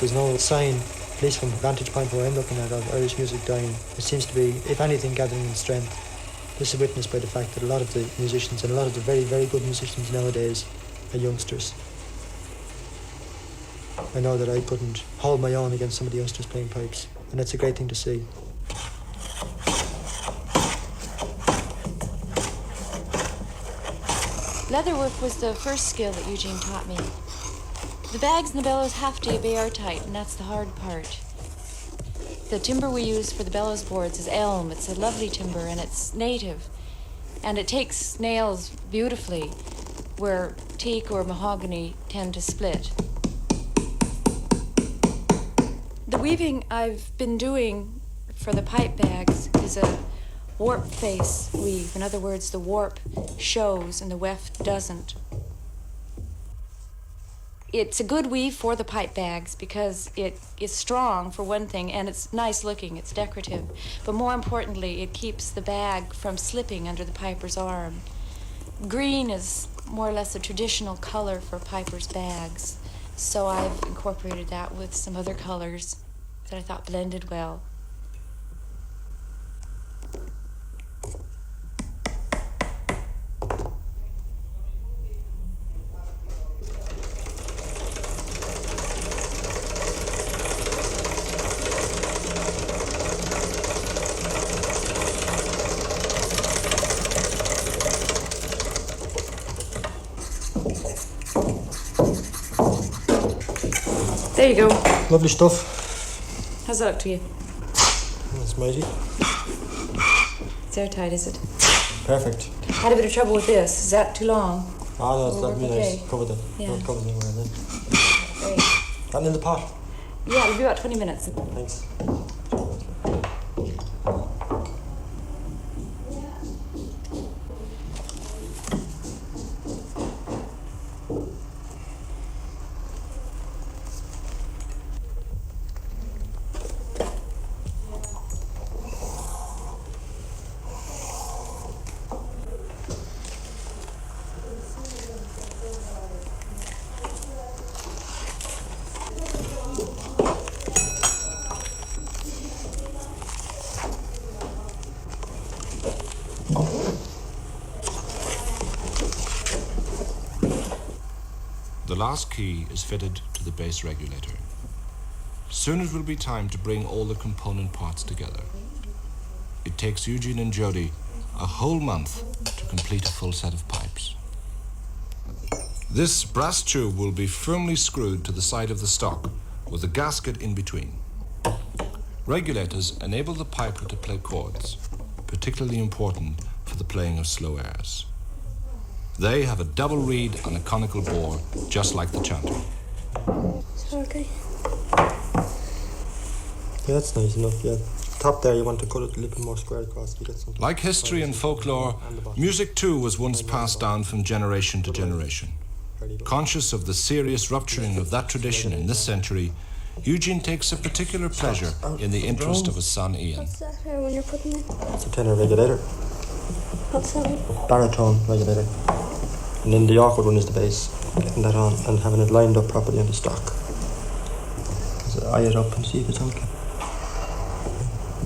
there's no sign, at least from the vantage point where I'm looking at, of Irish music dying. It seems to be, if anything, gathering in strength. This is witnessed by the fact that a lot of the musicians and a lot of the very, very good musicians nowadays are youngsters. I know that I couldn't hold my own against some of the youngsters playing pipes, and that's a great thing to see. Leatherwork was the first skill that Eugene taught me. The bags and the bellows have to be airtight, and that's the hard part. The timber we use for the bellows boards is elm. It's a lovely timber, and it's native. And it takes nails beautifully, where teak or mahogany tend to split. The weaving I've been doing for the pipe bags is a warp face weave. In other words, the warp shows and the weft doesn't. It's a good weave for the pipe bags because it is strong, for one thing, and it's nice looking, it's decorative. But more importantly, it keeps the bag from slipping under the piper's arm. Green is more or less a traditional color for piper's bags, so I've incorporated that with some other colors that I thought blended well. There you go. Lovely stuff. How's that look to you? That's mighty. It's airtight, is it? Perfect. I had a bit of trouble with this. Is that too long? Oh no, that'd be okay. nice. Cover that. Yeah. Don't cover anywhere then. Great. And in the pot. Yeah, it'll be about 20 minutes. Thanks. The last key is fitted to the bass regulator. Soon it will be time to bring all the component parts together. It takes Eugene and Jody a whole month to complete a full set of pipes. This brass tube will be firmly screwed to the side of the stock with a gasket in between. Regulators enable the piper to play chords, particularly important for the playing of slow airs. They have a double reed on a conical bore, just like the chanter. Okay. Yeah, that's nice enough, yeah. Top there, you want to cut it a little bit more square across. You get something. Like history and folklore, music too was once passed down from generation to generation. Conscious of the serious rupturing of that tradition in this century, Eugene takes a particular pleasure in the interest of his son Uilleann. What's that here when you're putting it? It's a tenor regulator. What's that? Baritone regulator. And then the awkward one is the bass. Getting that on and having it lined up properly on the stock. So eye it up and see if it's okay.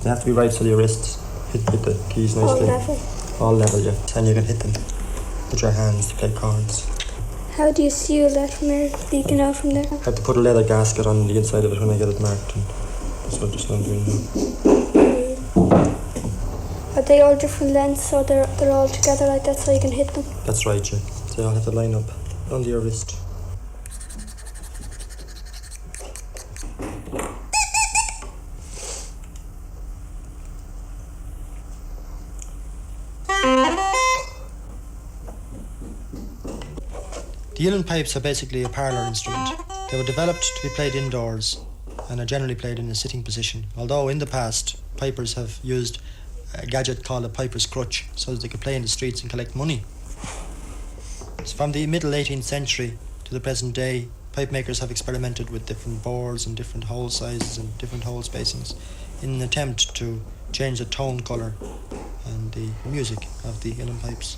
They have to be right so your wrists hit the keys nicely. All level? All level, yeah. And you can hit them with your hands to play chords. How do you seal that from there, leaking out from there? I have to put a leather gasket on the inside of it when I get it marked, and that's what I'm doing now. Are they all different lengths, so they're all together like that so you can hit them? That's right, yeah. So you'll have to line up under your wrist. The Uilleann pipes are basically a parlour instrument. They were developed to be played indoors and are generally played in a sitting position, although in the past pipers have used a gadget called a piper's crutch so that they could play in the streets and collect money. So from the middle 18th century to the present day, pipe makers have experimented with different bores and different hole sizes and different hole spacings in an attempt to change the tone colour and the music of the Uilleann pipes.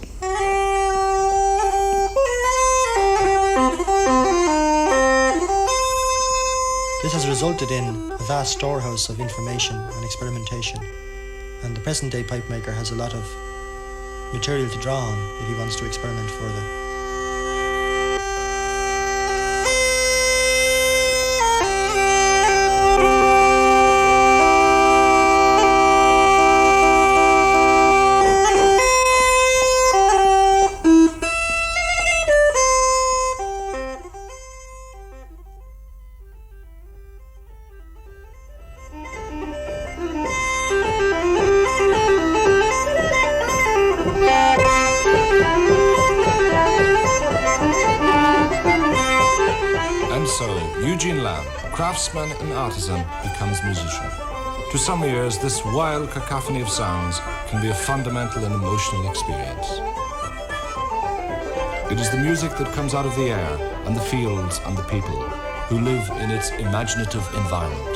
This has resulted in a vast storehouse of information and experimentation, and the present-day pipe maker has a lot of material to draw on if he wants to experiment further. Eugene Lamb, craftsman and artisan, becomes musician. To some ears, this wild cacophony of sounds can be a fundamental and emotional experience. It is the music that comes out of the air and the fields and the people who live in its imaginative environment.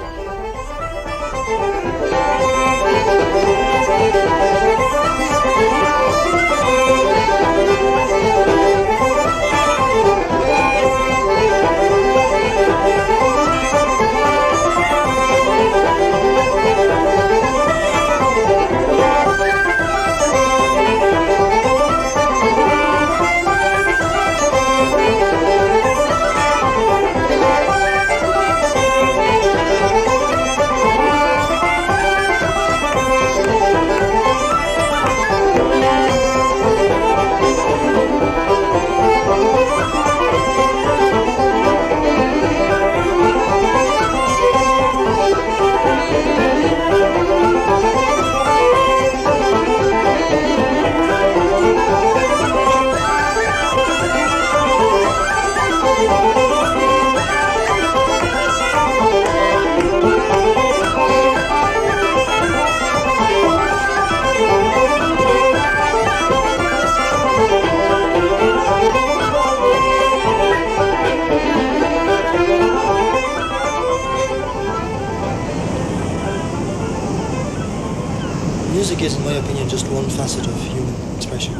Music is, in my opinion, just one facet of human expression,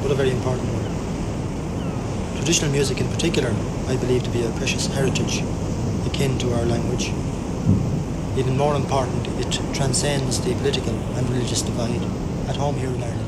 but a very important one. Traditional music in particular, I believe to be a precious heritage akin to our language. Even more important, it transcends the political and religious divide at home here in Ireland.